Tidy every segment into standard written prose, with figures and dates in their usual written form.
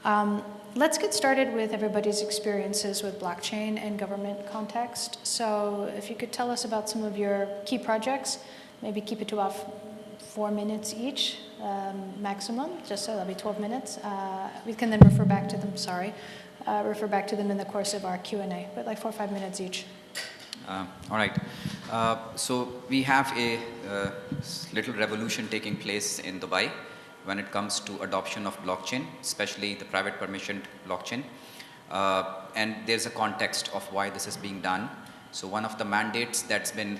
Let's get started with everybody's experiences with blockchain and government context. So if you could tell us about some of your key projects, maybe keep it to about 4 minutes each, maximum, just so that'll be 12 minutes. We can then refer back to them, refer back to them in the course of our Q&A, but like 4 or 5 minutes each. All right. So we have a little revolution taking place in Dubai when it comes to adoption of blockchain, especially the private permissioned blockchain. And there's a context of why this is being done. So one of the mandates that's been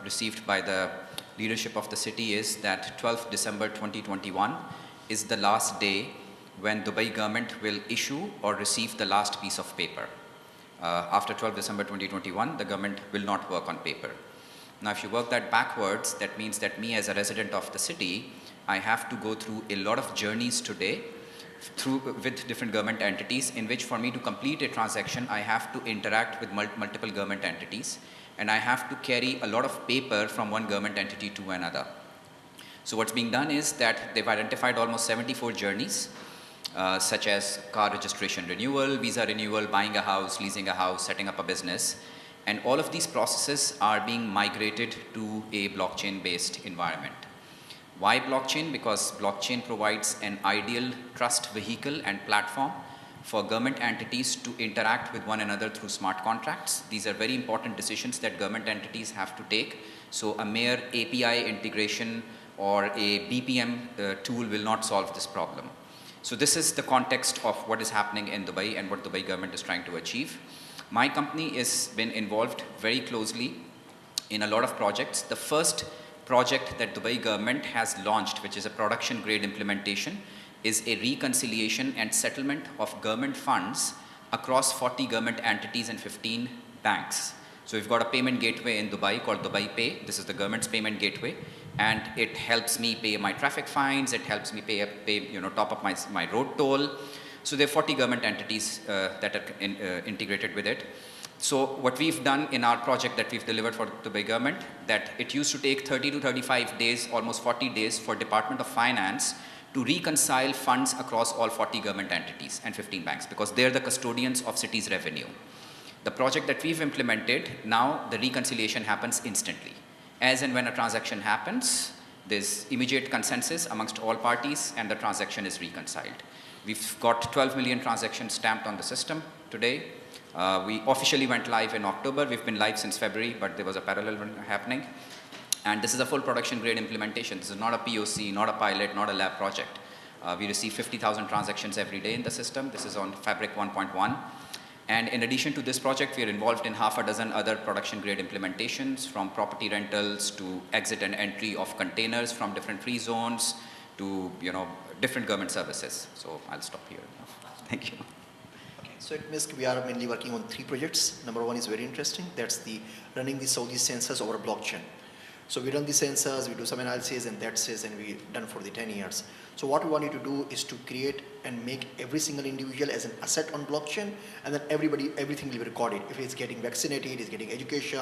received by the leadership of the city is that 12th December 2021 is the last day when Dubai government will issue or receive the last piece of paper. After 12th December 2021, the government will not work on paper. Now, if you work that backwards, that means that me as a resident of the city, I have to go through a lot of journeys today with different government entities, in which for me to complete a transaction, I have to interact with multiple government entities, and I have to carry a lot of paper from one government entity to another. So what's being done is that they've identified almost 74 journeys, such as car registration renewal, visa renewal, buying a house, leasing a house, setting up a business. And all of these processes are being migrated to a blockchain-based environment. Why blockchain? Because blockchain provides an ideal trust vehicle and platform for government entities to interact with one another through smart contracts. These are very important decisions that government entities have to take. So a mere API integration or a BPM tool will not solve this problem. So this is the context of what is happening in Dubai and what Dubai government is trying to achieve. My company has been involved very closely in a lot of projects. The first project that Dubai government has launched, which is a production grade implementation, is a reconciliation and settlement of government funds across 40 government entities and 15 banks. So we've got a payment gateway in Dubai called Dubai Pay. This is the government's payment gateway, and it helps me pay my traffic fines. It helps me top up my road toll. So there are 40 government entities that are integrated with it. So what we've done in our project that we've delivered for Dubai government, that it used to take 30 to 35 days, almost 40 days for Department of Finance to reconcile funds across all 40 government entities and 15 banks, because they're the custodians of city's revenue. The project that we've implemented, now the reconciliation happens instantly. As and when a transaction happens, there's immediate consensus amongst all parties and the transaction is reconciled. We've got 12 million transactions stamped on the system today. We officially went live in October. We've been live since February, but there was a parallel one happening. And this is a full production grade implementation. This is not a POC, not a pilot, not a lab project. We receive 50,000 transactions every day in the system. This is on Fabric 1.1. And in addition to this project, we are involved in half a dozen other production grade implementations, from property rentals to exit and entry of containers from different free zones to different government services. So I'll stop here now. Thank you. So at MISC, we are mainly working on 3 projects. Number 1 is very interesting. That's running the Saudi census over blockchain. So we run the census, we do some analysis, and that's it, and we're done for the 10 years. So what we wanted to do is to create and make every single individual as an asset on blockchain, and then everything will be recorded. If he's getting vaccinated, he's getting education,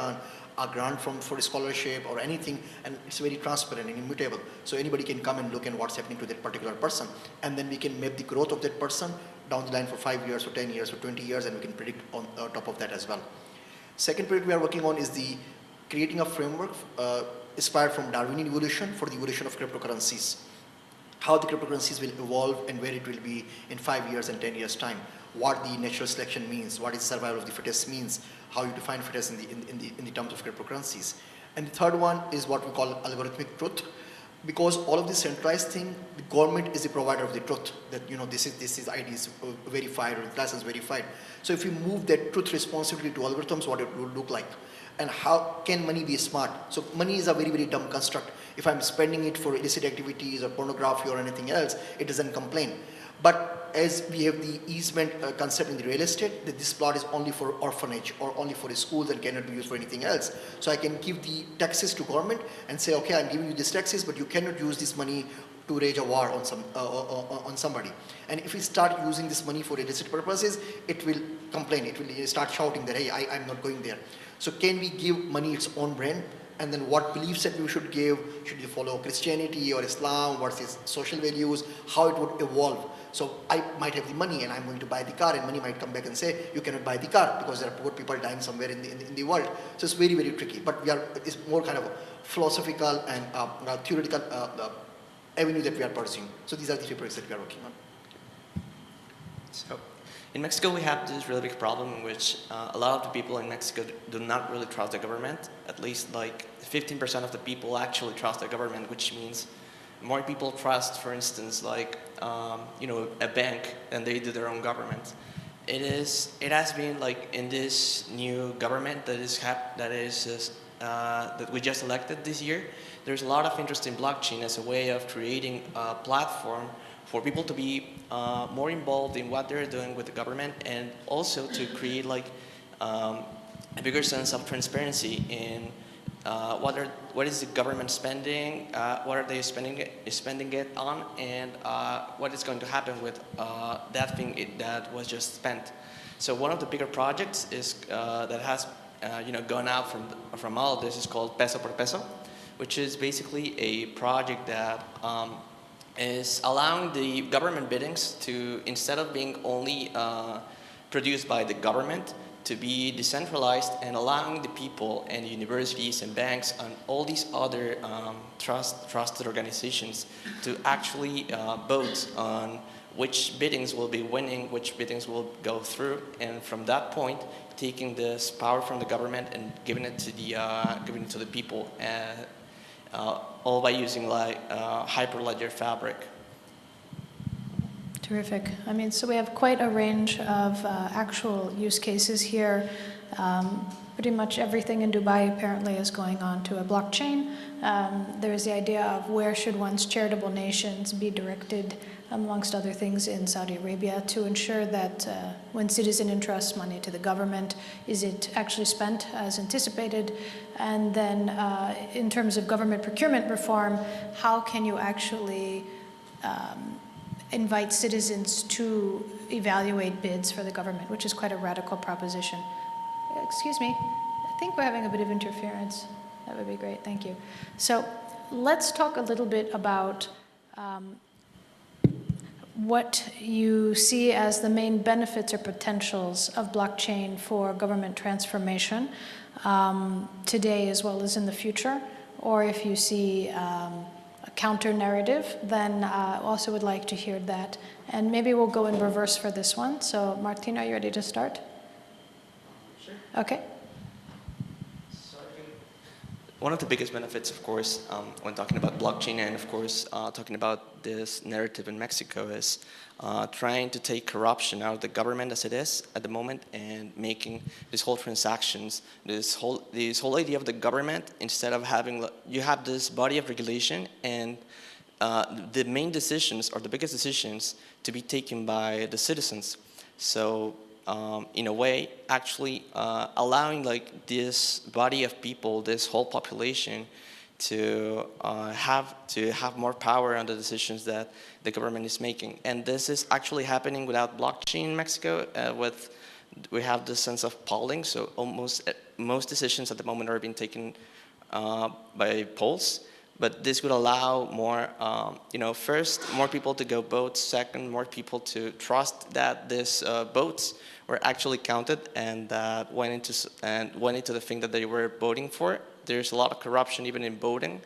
a grant for a scholarship or anything, and it's very transparent and immutable. So anybody can come and look at what's happening to that particular person, and then we can map the growth of that person down the line for 5 years, for 10 years, for 20 years, and we can predict on top of that as well. Second project we are working on is the creating a framework inspired from Darwinian evolution for the evolution of cryptocurrencies. How the cryptocurrencies will evolve and where it will be in 5 years and 10 years time. What the natural selection means, what is survival of the fittest means, how you define fittest in the terms of cryptocurrencies. And the third one is what we call algorithmic truth. Because all of this centralized thing, the government is the provider of the truth, that this is ID is verified or license verified. So if you move that truth responsibility to algorithms, what it would look like. And how can money be smart? So money is a very, very dumb construct. If I'm spending it for illicit activities or pornography or anything else, it doesn't complain. But as we have the easement concept in the real estate, that this plot is only for orphanage or only for schools and cannot be used for anything else. So I can give the taxes to government and say, okay, I'm giving you these taxes, but you cannot use this money to wage a war on somebody. And if we start using this money for illicit purposes, it will complain. It will start shouting that, hey, I'm not going there. So can we give money its own brand? And then what beliefs that we should give? Should we follow Christianity or Islam versus social values? How it would evolve? So I might have the money and I'm going to buy the car, and money might come back and say, you cannot buy the car because there are poor people dying somewhere in the world. So it's very, very tricky. But it's more kind of a philosophical and theoretical avenue that we are pursuing. So these are the 3 projects that we are working on. So in Mexico, we have this really big problem in which a lot of the people in Mexico do not really trust the government. At least like 15% of the people actually trust the government, which means more people trust, for instance, like a bank than they do their own government. It has been like in this new government that we just elected this year. There's a lot of interest in blockchain as a way of creating a platform for people to be more involved in what they're doing with the government, and also to create like a bigger sense of transparency in what is the government spending, what are they spending it on, and what is going to happen with that thing that was just spent. So one of the bigger projects is that has gone out from all of this is called Peso por Peso, which is basically a project that is allowing the government biddings to, instead of being only produced by the government, to be decentralized, and allowing the people and universities and banks and all these other trusted organizations to actually vote on which biddings will be winning, which biddings will go through, and from that point, taking this power from the government and giving it to the people, all by using like Hyperledger fabric. Terrific. I mean, so we have quite a range of actual use cases here. Pretty much everything in Dubai apparently is going on to a blockchain. There is the idea of where should one's charitable nations be directed, amongst other things, in Saudi Arabia, to ensure that when citizen entrusts money to the government, is it actually spent as anticipated? And then in terms of government procurement reform, how can you actually invite citizens to evaluate bids for the government, which is quite a radical proposition. Excuse me, I think we're having a bit of interference. That would be great, thank you. So let's talk a little bit about what you see as the main benefits or potentials of blockchain for government transformation today as well as in the future, or if you see a counter narrative, then also would like to hear that. And maybe we'll go in reverse for this one. So Martin, are you ready to start? Sure. Okay. One of the biggest benefits, of course, when talking about blockchain and, of course, talking about this narrative in Mexico is trying to take corruption out of the government as it is at the moment, and making this whole transactions, this whole idea of the government, instead of having, you have this body of regulation, and the main decisions or the biggest decisions to be taken by the citizens. So in a way, actually allowing like this body of people, this whole population, to have more power on the decisions that the government is making. And this is actually happening without blockchain in Mexico. We have this sense of polling, so most decisions at the moment are being taken by polls. But this would allow more, first, more people to go vote. Second, more people to trust that these votes were actually counted and that went into the thing that they were voting for. There's a lot of corruption even in voting.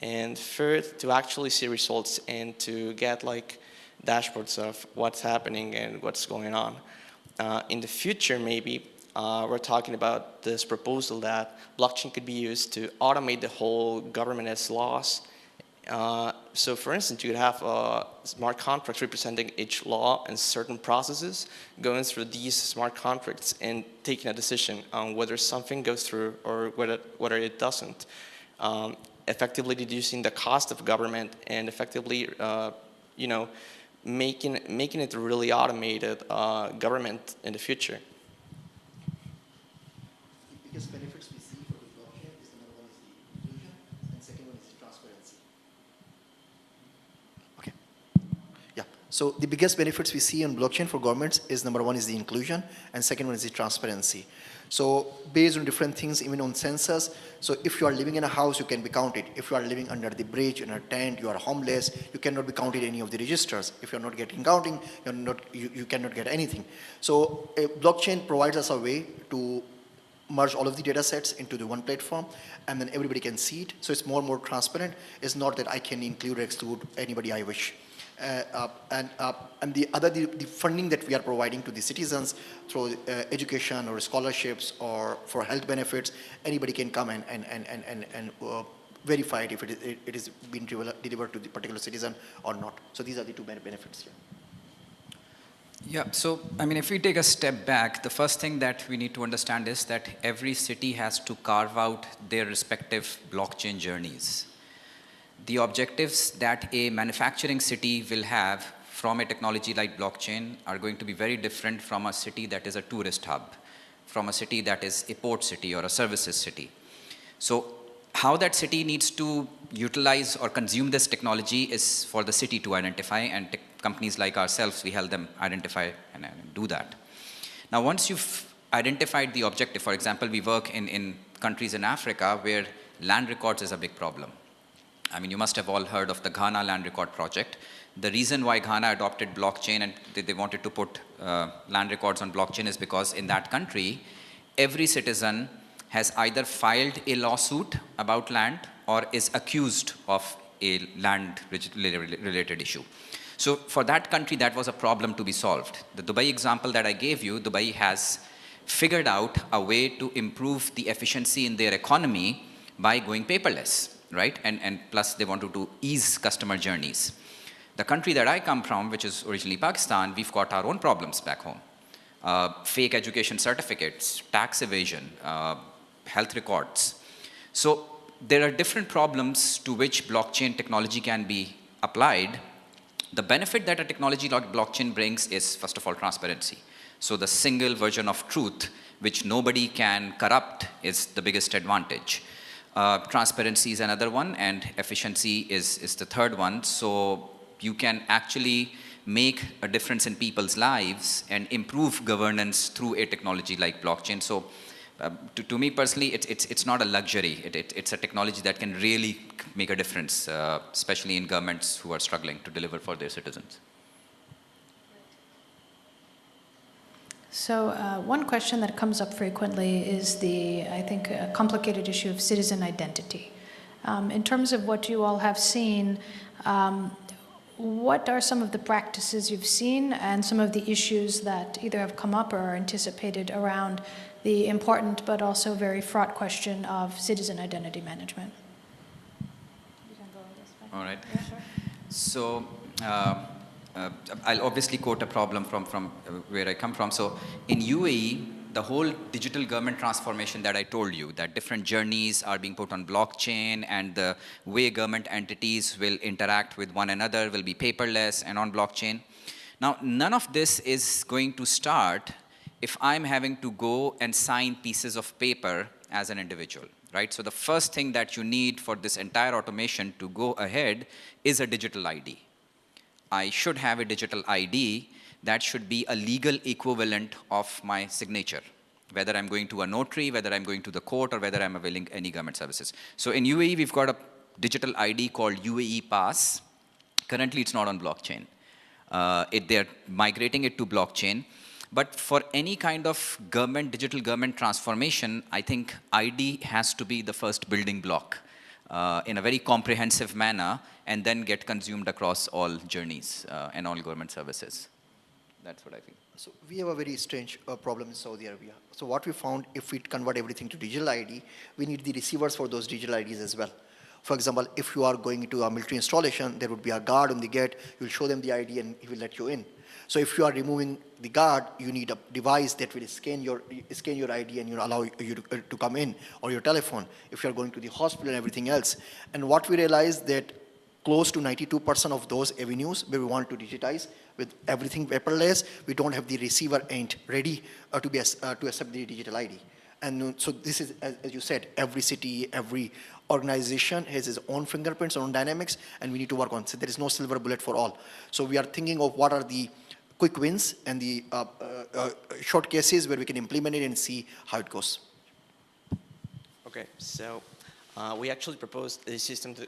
And third, to actually see results and to get like dashboards of what's happening and what's going on. In the future, maybe, we're talking about this proposal that blockchain could be used to automate the whole government laws. So for instance, you could have smart contracts representing each law and certain processes, going through these smart contracts and taking a decision on whether something goes through or whether it doesn't. Effectively reducing the cost of government and effectively, making it a really automated government in the future. The biggest benefits we see for the blockchain is, number one is the inclusion, and second one is the transparency. Okay. Yeah. So the biggest benefits we see in blockchain for governments is number one is the inclusion, and second one is the transparency. So based on different things, even on census, so if you are living in a house, you can be counted. If you are living under the bridge, in a tent, you are homeless, you cannot be counted in any of the registers. If you're not getting counting, you cannot get anything. So blockchain provides us a way to merge all of the data sets into the one platform, and then everybody can see it. So it's more and more transparent. It's not that I can include or exclude anybody I wish. And the funding that we are providing to the citizens through education or scholarships or for health benefits, anybody can come and verify it if it is being delivered to the particular citizen or not. So these are the two benefits here. Yeah, so I mean, if we take a step back, the first thing that we need to understand is that every city has to carve out their respective blockchain journeys. The objectives that a manufacturing city will have from a technology like blockchain are going to be very different from a city that is a tourist hub, from a city that is a port city or a services city. So how that city needs to utilize or consume this technology is for the city to identify, and companies like ourselves, we help them identify and do that. Now, once you've identified the objective, for example, we work in countries in Africa where land records is a big problem. I mean, you must have all heard of the Ghana land record project. The reason why Ghana adopted blockchain and they wanted to put land records on blockchain is because in that country, every citizen has either filed a lawsuit about land or is accused of a land-related issue. So for that country, that was a problem to be solved. The Dubai example that I gave you, Dubai has figured out a way to improve the efficiency in their economy by going paperless, right? And plus they wanted to ease customer journeys. The country that I come from, which is originally Pakistan, we've got our own problems back home. Fake education certificates, tax evasion, health records. So there are different problems to which blockchain technology can be applied. The benefit that a technology like blockchain brings is, first of all, transparency. So the single version of truth, which nobody can corrupt, is the biggest advantage. Transparency is another one, and efficiency is the third one. So you can actually make a difference in people's lives and improve governance through a technology like blockchain. So to me personally, it's not a luxury. It's a technology that can really make a difference, especially in governments who are struggling to deliver for their citizens. So one question that comes up frequently is the, I think, complicated issue of citizen identity. In terms of what you all have seen, what are some of the practices you've seen and some of the issues that either have come up or are anticipated around the important but also very fraught question of citizen identity management? You can go this way. All right. Yeah, sure. So I'll obviously quote a problem from where I come from. So in UAE, the whole digital government transformation that I told you, that different journeys are being put on blockchain and the way government entities will interact with one another will be paperless and on blockchain. Now, none of this is going to start if I'm having to go and sign pieces of paper as an individual, right? So the first thing that you need for this entire automation to go ahead is a digital ID. I should have a digital ID that should be a legal equivalent of my signature, whether I'm going to a notary, whether I'm going to the court, or whether I'm availing any government services. So in UAE, we've got a digital ID called UAE Pass. Currently, it's not on blockchain. They're migrating it to blockchain. But for any kind of digital government transformation, I think ID has to be the first building block in a very comprehensive manner and then get consumed across all journeys and all government services. That's what I feel. So we have a very strange problem in Saudi Arabia. So what we found, if we convert everything to digital ID, we need the receivers for those digital IDs as well. For example, if you are going to a military installation, there would be a guard on the gate. You'll show them the ID and he will let you in. So if you are removing the guard, you need a device that will scan your ID and allow you to come in, or your telephone, if you are going to the hospital and everything else. And what we realized that close to 92% of those avenues where we want to digitize with everything paperless, we don't have the receiver ain't ready to accept the digital ID. And so this is, as you said, every city, every organization has its own fingerprints, own dynamics, and we need to work on it. So there is no silver bullet for all. So we are thinking of what are the quick wins and the short cases where we can implement it and see how it goes. Okay, so we actually proposed a system to,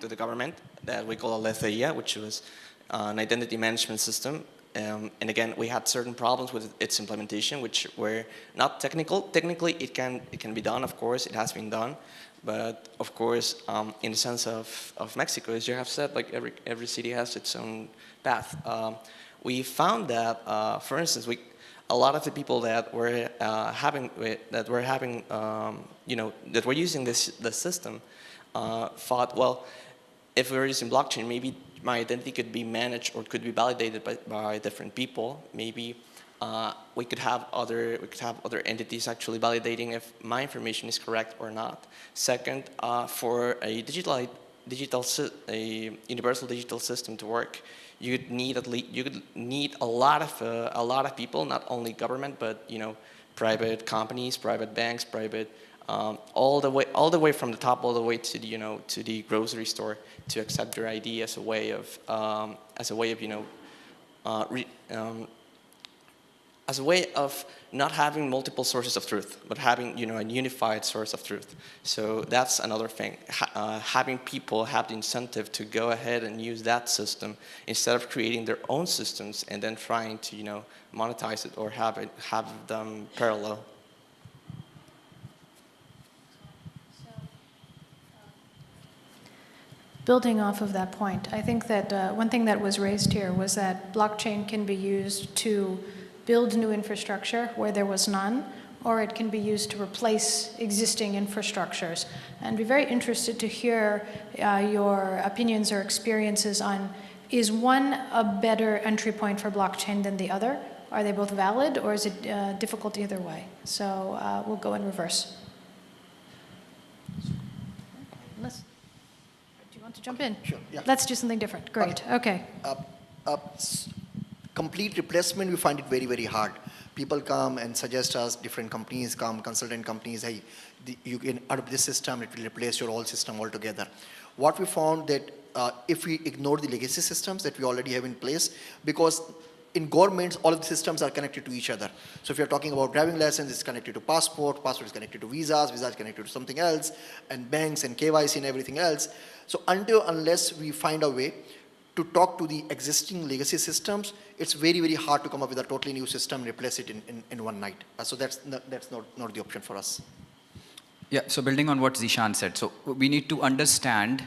to the government that we call a LETHEIA, which was an identity management system. And again, we had certain problems with its implementation, which were not technical. Technically, it can be done, of course, it has been done. But of course, in the sense of Mexico, as you have said, like every city has its own path. We found that, for instance, a lot of the people that were that were using the system thought, well, if we were using blockchain, maybe my identity could be managed or could be validated by different people. Maybe we could have other entities actually validating if my information is correct or not. Second, for a universal digital system to work, you'd need a lot of people, not only government, but private companies, private banks, private all the way from the top all the way to the grocery store to accept your ID as a way of not having multiple sources of truth, but having a unified source of truth. So that's another thing. Having people have the incentive to go ahead and use that system instead of creating their own systems and then trying to monetize it or have them parallel. Building off of that point, I think that one thing that was raised here was that blockchain can be used to build new infrastructure where there was none, or it can be used to replace existing infrastructures. And be very interested to hear your opinions or experiences on, is one a better entry point for blockchain than the other? Are they both valid, or is it difficult either way? So we'll go in reverse. To jump in? Sure, yeah. Let's do something different. Great, okay. Complete replacement, we find it very, very hard. People come and suggest us, different companies come, consultant companies, hey, you can adopt this system, it will replace your old system altogether. What we found that if we ignore the legacy systems that we already have in place, because in governments, all of the systems are connected to each other. So if you're talking about driving license, it's connected to passport is connected to visas is connected to something else, and banks and KYC and everything else. So unless we find a way to talk to the existing legacy systems, it's very, very hard to come up with a totally new system and replace it in one night. So that's not the option for us. Yeah, so building on what Zishan said, so we need to understand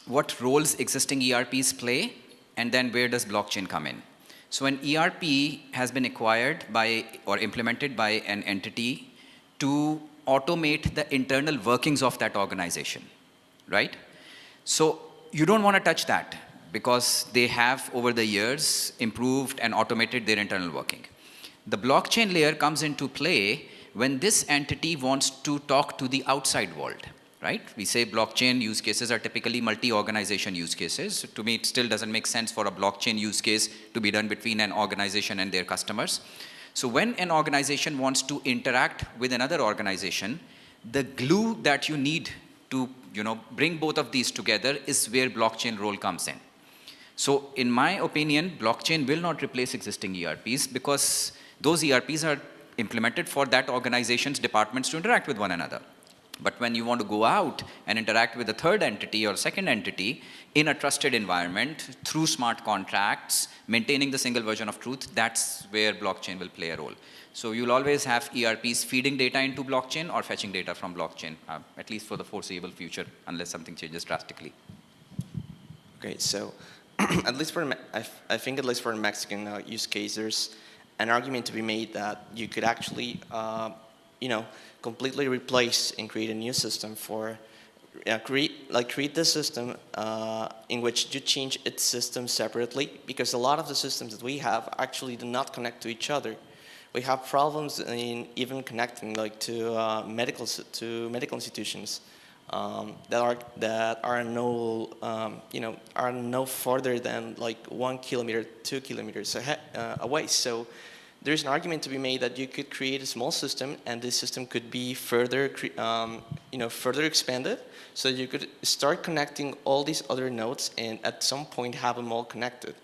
what roles existing ERPs play, and then where does blockchain come in. So an ERP has been acquired by or implemented by an entity to automate the internal workings of that organization, right? So you don't want to touch that because they have over the years improved and automated their internal working. The blockchain layer comes into play when this entity wants to talk to the outside world. Right? We say blockchain use cases are typically multi-organization use cases. To me, it still doesn't make sense for a blockchain use case to be done between an organization and their customers. So when an organization wants to interact with another organization, the glue that you need to bring both of these together is where blockchain role comes in. So in my opinion, blockchain will not replace existing ERPs because those ERPs are implemented for that organization's departments to interact with one another. But when you want to go out and interact with a third entity or second entity in a trusted environment through smart contracts, maintaining the single version of truth, that's where blockchain will play a role. So you'll always have ERPs feeding data into blockchain or fetching data from blockchain, at least for the foreseeable future, unless something changes drastically. Okay, so at least I think at least for Mexican use case, there's an argument to be made that you could actually, completely replace and create a new system for create this system in which you change its system separately, because a lot of the systems that we have actually do not connect to each other. We have problems in even connecting to medical institutions that are no farther than 1 kilometer, 2 kilometers away. So there's an argument to be made that you could create a small system, and this system could be further further expanded, so you could start connecting all these other nodes and at some point have them all connected.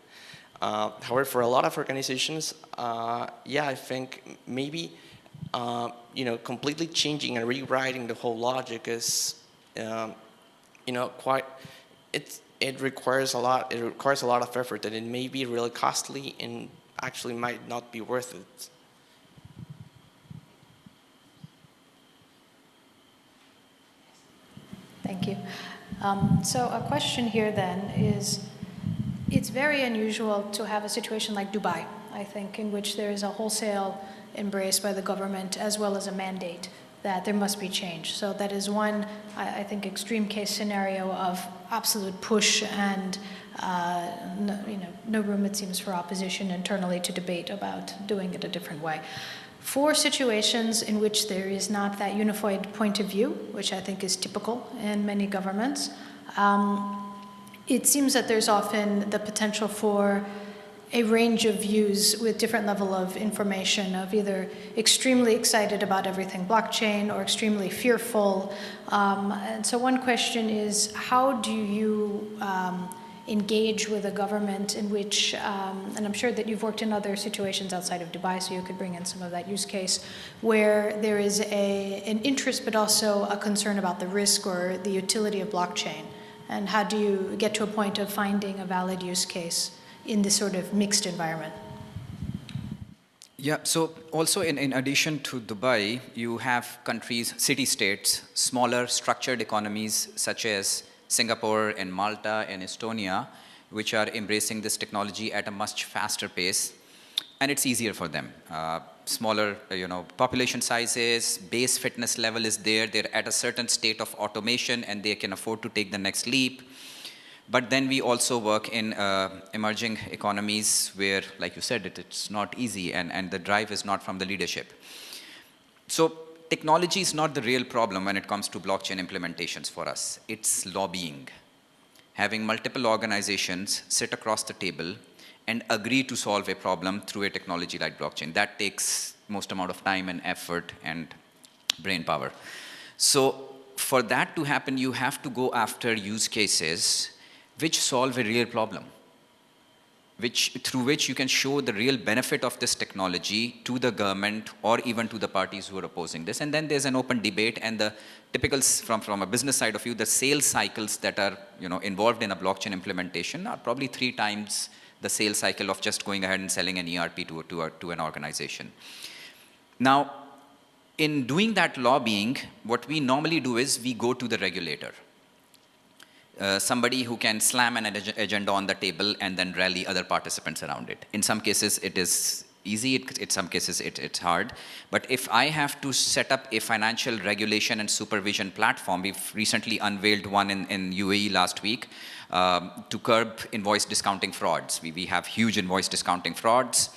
However, for a lot of organizations, I think maybe completely changing and rewriting the whole logic is it requires a lot. It requires a lot of effort, and it may be really costly and actually might not be worth it. Thank you. So a question here then is, it's very unusual to have a situation like Dubai, I think, in which there is a wholesale embrace by the government as well as a mandate that there must be change. So that is one, I think, extreme case scenario of absolute push and no room, it seems, for opposition internally to debate about doing it a different way. For situations in which there is not that unified point of view, which I think is typical in many governments, it seems that there's often the potential for a range of views with different level of information, of either extremely excited about everything blockchain or extremely fearful. And so one question is, how do you engage with a government in which, and I'm sure that you've worked in other situations outside of Dubai, so you could bring in some of that use case, where there is an interest but also a concern about the risk or the utility of blockchain? And how do you get to a point of finding a valid use case in this sort of mixed environment? Yeah, so also in addition to Dubai, you have countries, city-states, smaller structured economies such as Singapore and Malta and Estonia, which are embracing this technology at a much faster pace, and it's easier for them. Smaller, population sizes, base fitness level is there, they're at a certain state of automation and they can afford to take the next leap. But then we also work in emerging economies where, like you said, it's not easy and the drive is not from the leadership. So technology is not the real problem when it comes to blockchain implementations for us. It's lobbying. Having multiple organizations sit across the table and agree to solve a problem through a technology like blockchain. That takes most amount of time and effort and brain power. So for that to happen, you have to go after use cases which solve a real problem, through which you can show the real benefit of this technology to the government or even to the parties who are opposing this. And then there's an open debate, and the typical, from a business side of view, the sales cycles that are involved in a blockchain implementation are probably 3 times the sales cycle of just going ahead and selling an ERP to an organization. Now, in doing that lobbying, what we normally do is we go to the regulator. Somebody who can slam an agenda on the table and then rally other participants around it. In some cases, it is easy. In some cases, it's hard. But if I have to set up a financial regulation and supervision platform, we've recently unveiled one in UAE last week to curb invoice discounting frauds. We have huge invoice discounting frauds,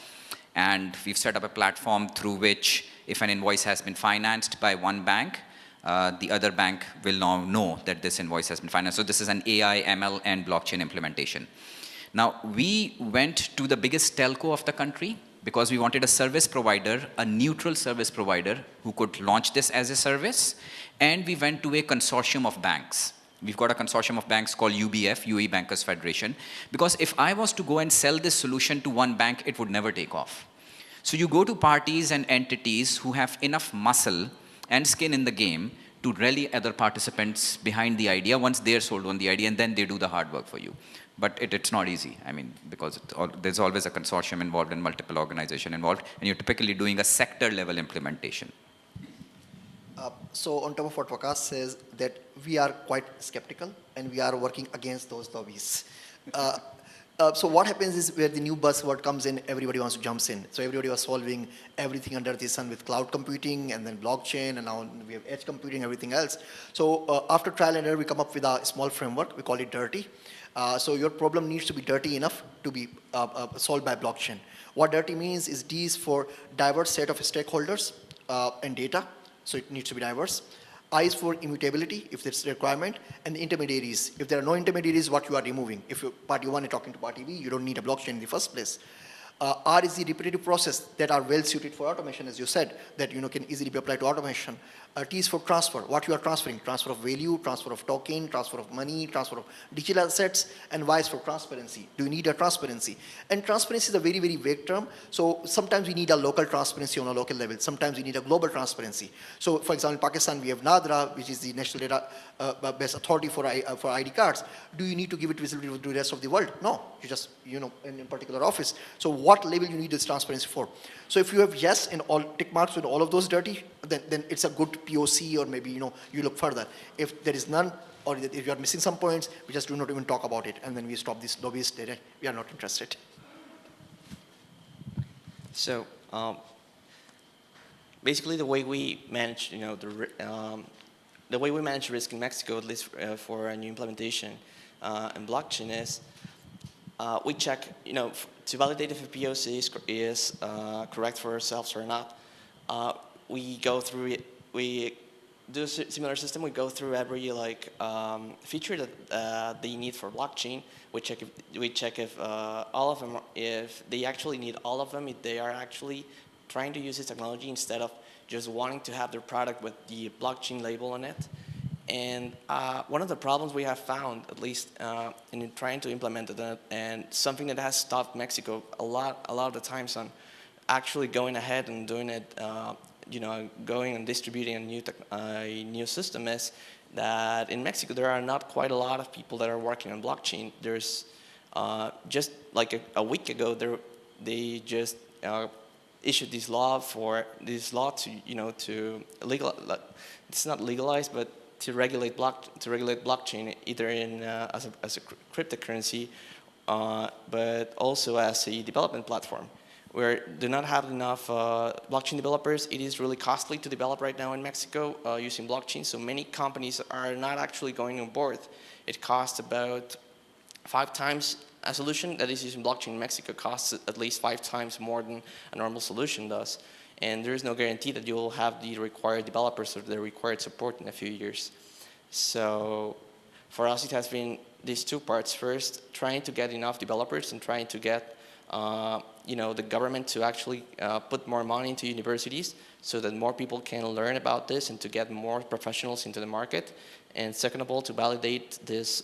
and we've set up a platform through which if an invoice has been financed by one bank, the other bank will now know that this invoice has been financed. So this is an AI, ML, and blockchain implementation. Now, we went to the biggest telco of the country because we wanted a service provider, a neutral service provider who could launch this as a service. And we went to a consortium of banks. We've got a consortium of banks called UBF, UAE Bankers Federation. Because if I was to go and sell this solution to one bank, it would never take off. So you go to parties and entities who have enough muscle and skin in the game to rally other participants behind the idea once they're sold on the idea, and then they do the hard work for you. But it's not easy, because there's always a consortium involved and multiple organizations involved, and you're typically doing a sector-level implementation. So on top of what Waqas says, that we are quite skeptical, and we are working against those lobbies. So what happens is where the new buzzword comes in, everybody wants to jump in. So everybody was solving everything under the sun with cloud computing and then blockchain, and now we have edge computing, everything else. So after trial and error, we come up with a small framework. We call it dirty. So your problem needs to be dirty enough to be solved by blockchain. What dirty means is D is for diverse set of stakeholders and data. So it needs to be diverse. I is for immutability, if there's a requirement, and the intermediaries. If there are no intermediaries, what you are removing. If you're party 1 is talking to party B, you don't need a blockchain in the first place. R is the repetitive process that are well suited for automation, as you said, that can easily be applied to automation. T is for transfer, what you are transferring, transfer of value, transfer of token, transfer of money, transfer of digital assets, and Y is for transparency. Do you need a transparency? And transparency is a very, very vague term, so sometimes we need a local transparency on a local level, sometimes we need a global transparency. So for example, in Pakistan we have NADRA, which is the National Database Authority for ID cards. Do you need to give it visibility to the rest of the world? No, you just, in a particular office. So what level you need this transparency for? So if you have yes and all tick marks with all of those dirty, then it's a good POC, or maybe you look further. If there is none, or if you are missing some points, we just do not even talk about it, and then we stop this lobbyist data. We are not interested. So basically, the way we manage, the way we manage risk in Mexico, at least for a new implementation in blockchain, is we check, to validate if a POC is correct for ourselves or not. We go through it. We do a similar system. We go through every feature that they need for blockchain. We check if all of them, if they actually need all of them, if they are actually trying to use this technology instead of just wanting to have their product with the blockchain label on it. And one of the problems we have found, at least in trying to implement it, and something that has stopped Mexico a lot of the times on actually going ahead and doing it, going and distributing a new system, is that in Mexico there are not quite a lot of people that are working on blockchain. There's just like a week ago, they just issued this law to to legal. It's not legalized, but to regulate blockchain, either in as a cryptocurrency, but also as a development platform. We do not have enough blockchain developers. It is really costly to develop right now in Mexico using blockchain, so many companies are not actually going on board. It costs about 5 times a solution that is using blockchain in Mexico costs at least 5 times more than a normal solution does. And there is no guarantee that you will have the required developers or the required support in a few years. So for us, it has been these 2 parts. First, trying to get enough developers and trying to get the government to actually put more money into universities so that more people can learn about this and to get more professionals into the market. And second of all, to validate these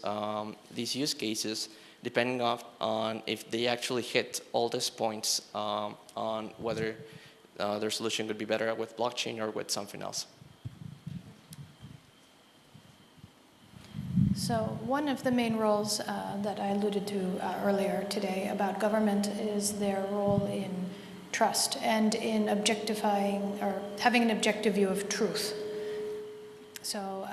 use cases depending on if they actually hit all these points on whether their solution could be better with blockchain or with something else. So one of the main roles that I alluded to earlier today about government is their role in trust and in objectifying or having an objective view of truth. So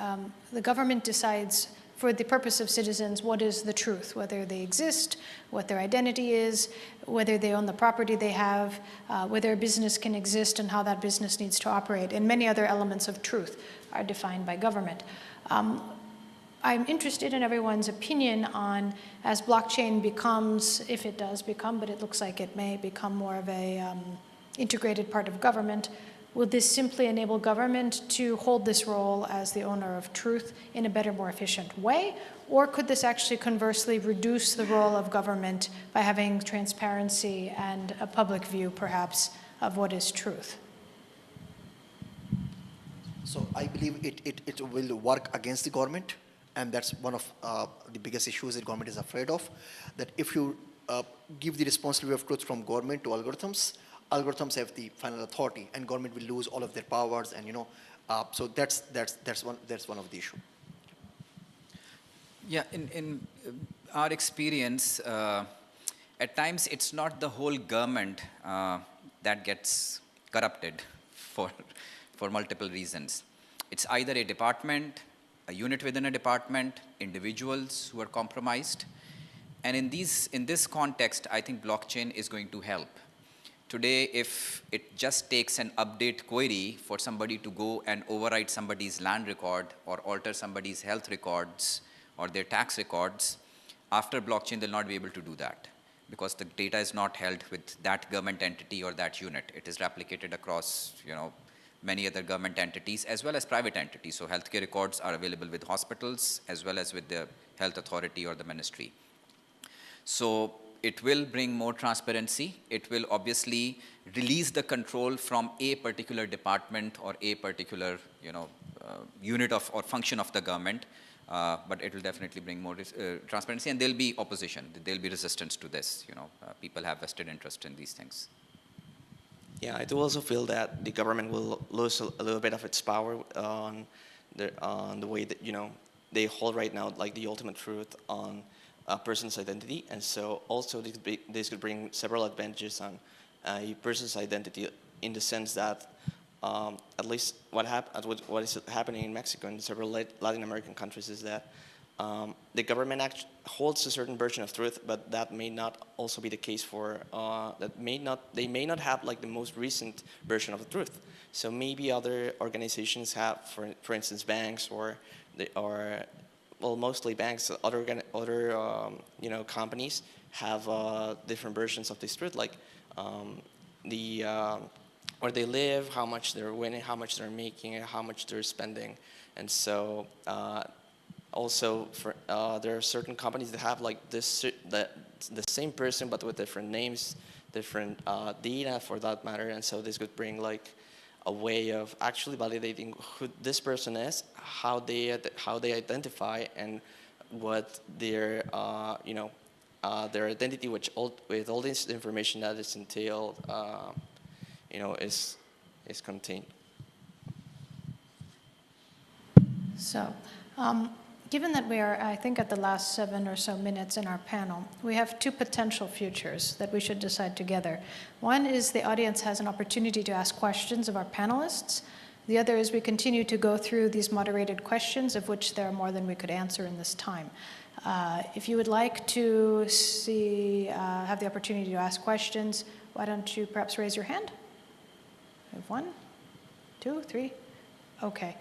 the government decides for the purpose of citizens what is the truth, whether they exist, what their identity is, whether they own the property they have, whether a business can exist and how that business needs to operate, and many other elements of truth are defined by government. I'm interested in everyone's opinion on, as blockchain becomes, if it does become, but it looks like it may become more of a integrated part of government, will this simply enable government to hold this role as the owner of truth in a better, more efficient way? Or could this actually conversely reduce the role of government by having transparency and a public view, perhaps, of what is truth? So I believe it will work against the government. And that's one of the biggest issues that government is afraid of, that if you give the responsibility of truth from government to algorithms have the final authority, and government will lose all of their powers, and so that's one of the issue. Yeah, in our experience, at times it's not the whole government that gets corrupted for multiple reasons. It's either a department, a unit within a department, individuals who are compromised. And in this context, I think blockchain is going to help. Today, if it just takes an update query for somebody to go and overwrite somebody's land record or alter somebody's health records or their tax records, after blockchain, they'll not be able to do that because the data is not held with that government entity or that unit. It is replicated across, many other government entities as well as private entities. So healthcare records are available with hospitals as well as with the health authority or the ministry. So it will bring more transparency. It will obviously release the control from a particular department or a particular, unit of or function of the government. But it will definitely bring more transparency, and there'll be opposition. There'll be resistance to this. People have vested interest in these things. Yeah, I do also feel that the government will lose a little bit of its power on the way that they hold right now, like the ultimate truth on a person's identity, and so also this could bring several advantages on a person's identity in the sense that at least what is happening in Mexico and several Latin American countries is that the government holds a certain version of truth, but that may not also be the case for they may not have like the most recent version of the truth. So maybe other organizations have, for instance, banks mostly banks. Other companies have different versions of this truth, like where they live, how much they're winning, how much they're making, and how much they're spending, and so. Also, there are certain companies that have like the same person but with different names, different data for that matter, and so this could bring like a way of actually validating who this person is, how they identify, and what their their identity, with all this information that is entailed, is contained. So. Given that we are, I think, at the last 7 or so minutes in our panel, we have 2 potential futures that we should decide together. One is the audience has an opportunity to ask questions of our panelists. The other is we continue to go through these moderated questions, of which there are more than we could answer in this time. If you would like to have the opportunity to ask questions, why don't you perhaps raise your hand? We have 1, 2, 3. Okay.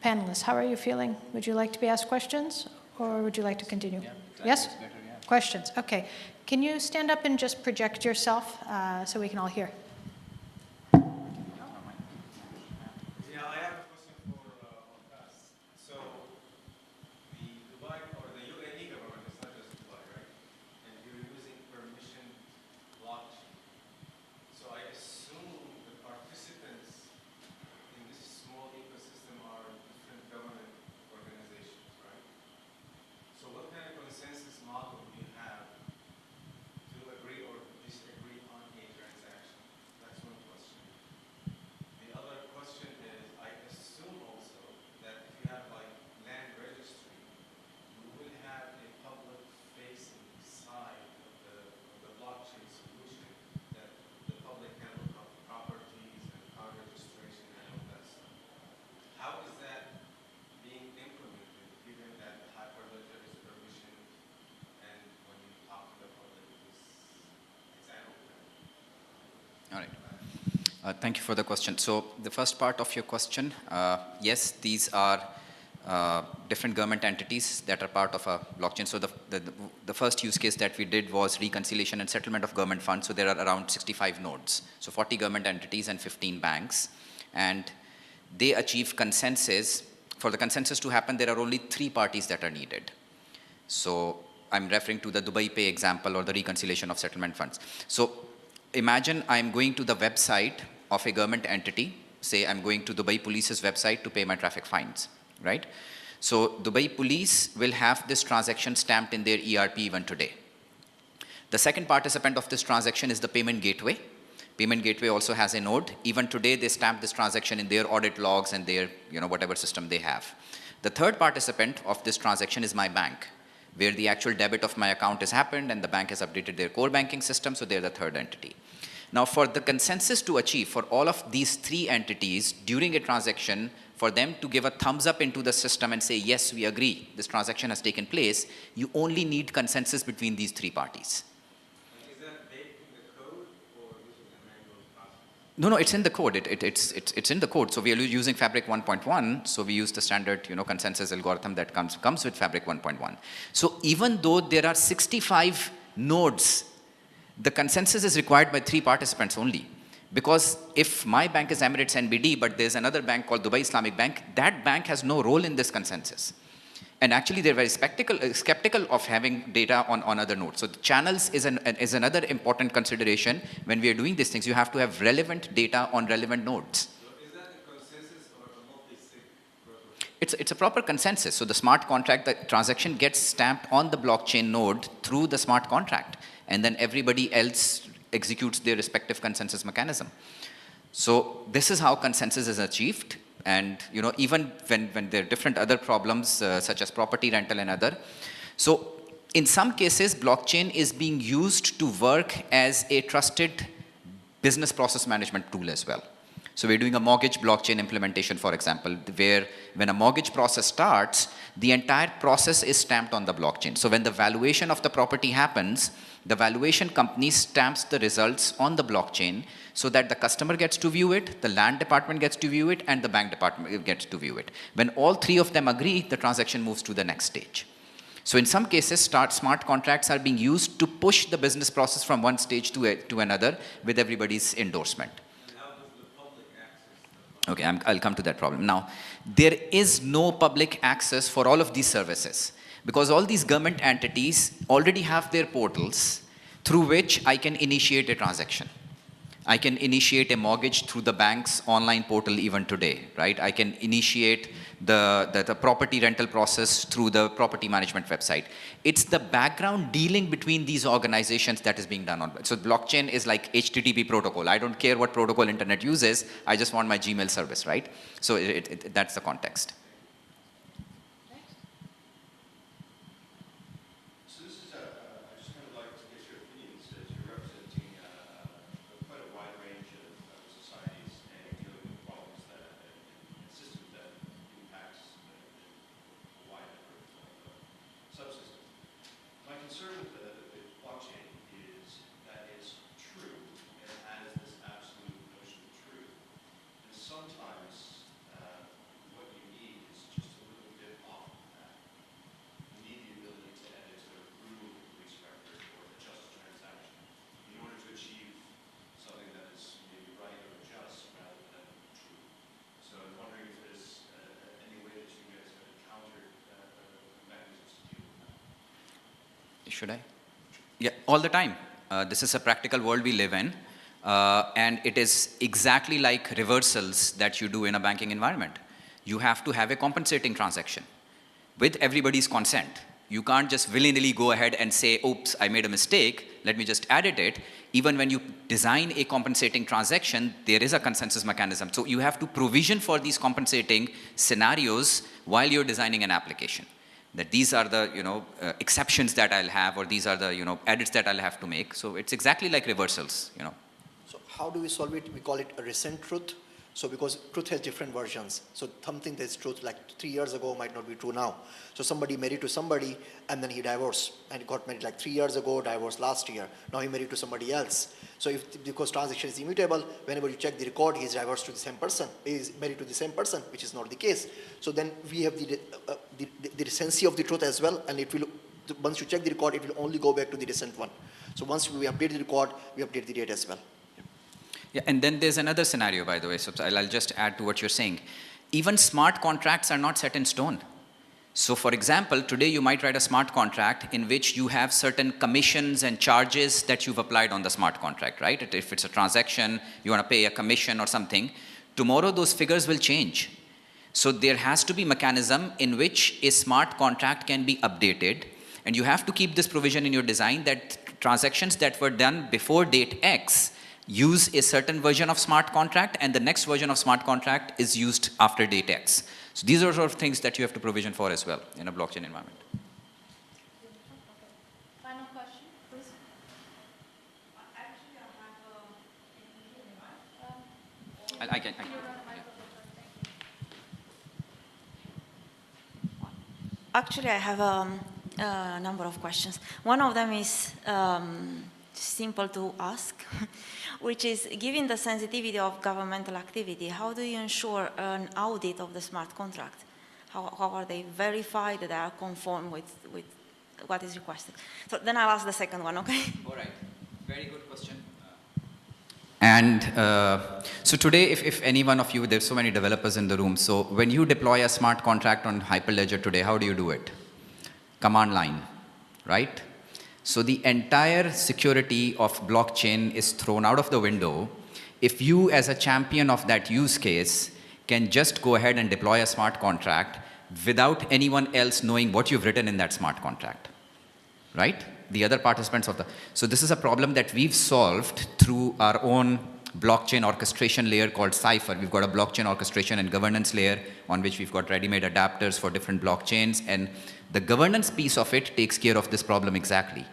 Panelists, how are you feeling? Would you like to be asked questions, or would you like to continue? Yeah, yes? Better, yeah. Questions, okay. Can you stand up and just project yourself so we can all hear? Yeah, I have a question for surpass. So the Dubai or the UAE government is not just Dubai, right? And you're using permission blockchain. So I assume the participants in this small ecosystem are different government organizations, right? So what kind of consensus model do you have to agree or disagree on a transaction? That's one question. The other question is, I assume also that if you have like land registry, you will have a public-facing side of the blockchain solution that the public can look up properties and car registration and all that stuff. How is that being implemented, given that the Hyperledger is permissioned, and when you talk to the public, it's an open? All right. Thank you for the question. So the first part of your question, yes, these are different government entities that are part of a blockchain. So the first use case that we did was reconciliation and settlement of government funds. So there are around 65 nodes. So 40 government entities and 15 banks. And they achieve consensus. For the consensus to happen, there are only 3 parties that are needed. So I'm referring to the Dubai Pay example or the reconciliation of settlement funds. So imagine I'm going to the website of a government entity. Say I'm going to Dubai Police's website to pay my traffic fines, right? So Dubai Police will have this transaction stamped in their ERP even today. The second participant of this transaction is the payment gateway. Payment gateway also has a node. Even today, they stamp this transaction in their audit logs and their, whatever system they have. The third participant of this transaction is my bank, where the actual debit of my account has happened and the bank has updated their core banking system, so they're the third entity. Now, for the consensus to achieve for all of these 3 entities during a transaction, for them to give a thumbs up into the system and say, yes, we agree, this transaction has taken place, you only need consensus between these 3 parties. Is that baked in the code, or this is a manual process? No, it's in the code. It's in the code. So we are using Fabric 1.1. So we use the standard, consensus algorithm that comes with Fabric 1.1. So even though there are 65 nodes, the consensus is required by 3 participants only. Because if my bank is Emirates NBD, but there's another bank called Dubai Islamic Bank, that bank has no role in this consensus. And actually, they're very skeptical of having data on other nodes. So the channels is another important consideration when we are doing these things. You have to have relevant data on relevant nodes. So is that a consensus or a multi-sig protocol? It's a proper consensus. So the smart contract, the transaction gets stamped on the blockchain node through the smart contract, and then everybody else executes their respective consensus mechanism. So this is how consensus is achieved. And even when there are different other problems such as property rental and other. So in some cases, blockchain is being used to work as a trusted business process management tool as well. So we're doing a mortgage blockchain implementation, for example, where when a mortgage process starts, the entire process is stamped on the blockchain. So when the valuation of the property happens, the valuation company stamps the results on the blockchain so that the customer gets to view it, the land department gets to view it, and the bank department gets to view it. When all three of them agree, the transaction moves to the next stage. So in some cases, smart contracts are being used to push the business process from one stage to another with everybody's endorsement. And how does the public access the Okay, I'll come to that problem. Now, there is no public access for all of these services because all these government entities already have their portals through which I can initiate a transaction. I can initiate a mortgage through the bank's online portal even today, right? I can initiate the property rental process through the property management website. It's the background dealing between these organizations that is being done on. So blockchain is like HTTP protocol. I don't care what protocol internet uses. I just want my Gmail service, right? So that's the context. So this is, I just kind of like to get your opinions as you're representing quite a wide range of societies and dealing with problems that and systems that impacts a wide number of subsystems. My concern with the blockchain is that it's true and it has this absolute notion of truth. And sometimes what you need is just a little bit off of that. You need the ability to edit or remove a police record or adjust a transaction in order to achieve something that is maybe right or just rather than true. So I'm wondering if there's any way that you guys have encountered mechanisms to deal with that. Should I? Yeah, all the time. This is a practical world we live in. And it is exactly like reversals that you do in a banking environment. You have to have a compensating transaction with everybody's consent. You can't just willy-nilly go ahead and say, oops, I made a mistake, let me just edit it. Even when you design a compensating transaction, there is a consensus mechanism. So you have to provision for these compensating scenarios while you're designing an application. That these are the exceptions that I'll have, or these are the edits that I'll have to make. So it's exactly like reversals. So how do we solve it? We call it a recent truth. So because truth has different versions. So something that's truth like 3 years ago might not be true now. So somebody married to somebody and then he divorced and got married like 3 years ago, divorced last year. Now he married to somebody else. So because transaction is immutable, whenever you check the record, he's divorced to the same person, he's married to the same person, which is not the case. So then we have the recency of the truth as well, and it will, once you check the record, it will only go back to the recent one. So once we update the record, we update the date as well. Yeah, and then there's another scenario, by the way, so I'll just add to what you're saying. Even smart contracts are not set in stone. So for example, today you might write a smart contract in which you have certain commissions and charges that you've applied on the smart contract, right? If it's a transaction, you want to pay a commission or something, tomorrow those figures will change. So there has to be a mechanism in which a smart contract can be updated, and you have to keep this provision in your design that transactions that were done before date X use a certain version of smart contract, and the next version of smart contract is used after date X. So these are sort of things that you have to provision for as well in a blockchain environment. Final question, please. Actually, I have I can. Actually, I have a number of questions. One of them is simple to ask, which is, given the sensitivity of governmental activity, how do you ensure an audit of the smart contract? How are they verified that they are conform with what is requested? So then I'll ask the second one, okay? All right. Very good question. And so today, if any one of you, there's so many developers in the room, so when you deploy a smart contract on Hyperledger today, how do you do it? Command line, right? So the entire security of blockchain is thrown out of the window if you, as a champion of that use case, can just go ahead and deploy a smart contract without anyone else knowing what you've written in that smart contract, right? The other participants of the... So this is a problem that we've solved through our own blockchain orchestration layer called Cypher. We've got a blockchain orchestration and governance layer on which we've got ready-made adapters for different blockchains, and the governance piece of it takes care of this problem exactly.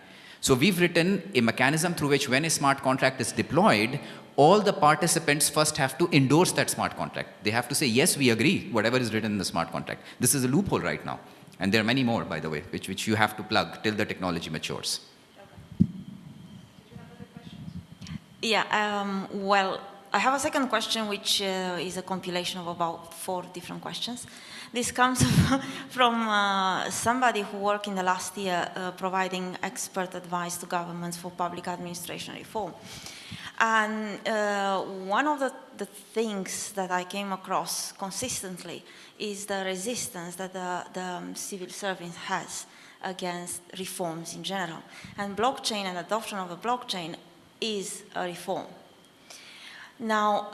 So we've written a mechanism through which when a smart contract is deployed, all the participants first have to endorse that smart contract. They have to say, yes, we agree, whatever is written in the smart contract. This is a loophole right now. And there are many more, by the way, which you have to plug till the technology matures. Okay. Did you have other questions? Yeah, well, I have a second question, which is a compilation of about 4 different questions. This comes from somebody who worked in the last year providing expert advice to governments for public administration reform. And one of the things that I came across consistently is the resistance that the civil service has against reforms in general. And blockchain and adoption of a blockchain is a reform. Now,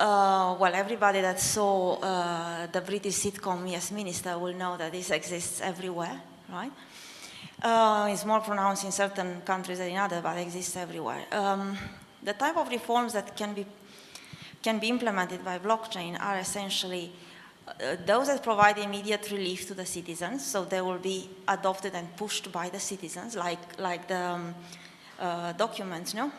well, everybody that saw the British sitcom Yes Minister will know that this exists everywhere, right? It's more pronounced in certain countries than in others, but it exists everywhere. The type of reforms that can be implemented by blockchain are essentially those that provide immediate relief to the citizens, so they will be adopted and pushed by the citizens, like the documents, no?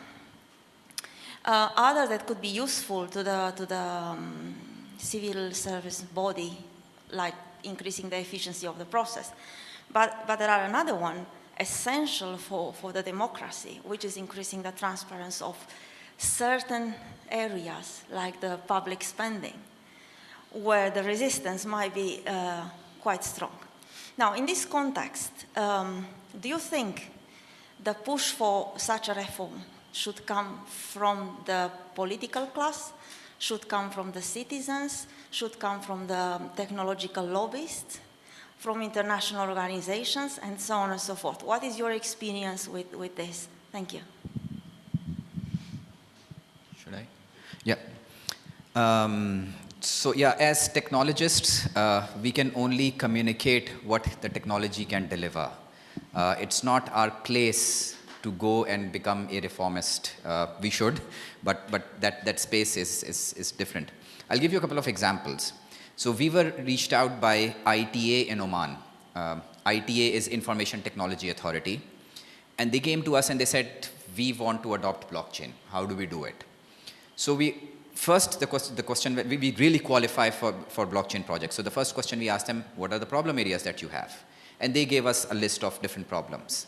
Others that could be useful to the civil service body, like increasing the efficiency of the process. But there are another one, essential for the democracy, which is increasing the transparency of certain areas, like the public spending, where the resistance might be quite strong. Now, in this context, do you think the push for such a reform should come from the political class, should come from the citizens, should come from the technological lobbyists, from international organizations, and so on and so forth? What is your experience with this? Thank you. Should I? Yeah. So yeah, as technologists, we can only communicate what the technology can deliver. It's not our place to go and become a reformist. We should, but that space is different. I'll give you a couple of examples. So we were reached out by ITA in Oman. ITA is Information Technology Authority. And they came to us and they said, we want to adopt blockchain. How do we do it? So first, the question, we really qualify for blockchain projects. So the first question we asked them, what are the problem areas that you have? And they gave us a list of different problems.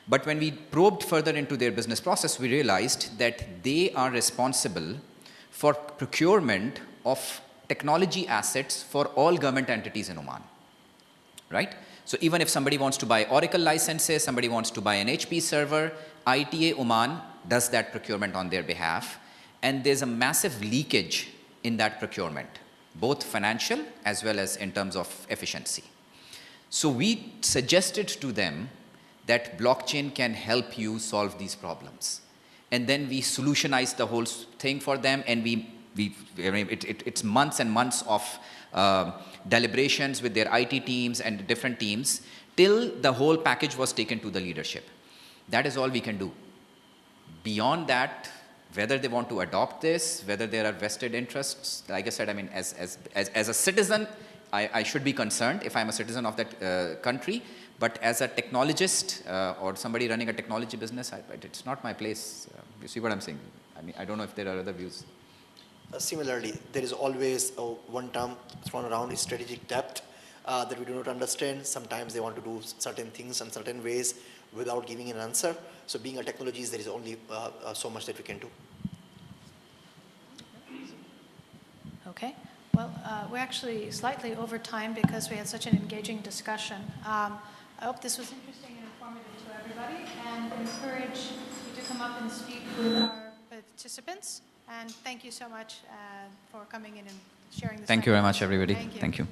But when we probed further into their business process, we realized that they are responsible for procurement of technology assets for all government entities in Oman, right? So even if somebody wants to buy Oracle licenses, somebody wants to buy an HP server, ITA Oman does that procurement on their behalf. And there's a massive leakage in that procurement, both financial as well as in terms of efficiency. So we suggested to them that blockchain can help you solve these problems. And then we solutionized the whole thing for them, and it's months and months of deliberations with their IT teams and different teams till the whole package was taken to the leadership. That is all we can do. Beyond that, whether they want to adopt this, whether there are vested interests, like I said, I mean, as a citizen, I should be concerned if I'm a citizen of that country. But as a technologist or somebody running a technology business, it's not my place. You see what I'm saying? I mean, I don't know if there are other views. Similarly, there is always one term thrown around, is strategic depth, that we do not understand. Sometimes they want to do certain things in certain ways without giving an answer. So being a technologist, there is only so much that we can do. Okay. Well, we're actually slightly over time because we had such an engaging discussion. I hope this was interesting and informative to everybody, and encourage you to come up and speak with our participants And thank you so much for coming in and sharing this. Thank you very much, idea. everybody. Thank you. Thank you.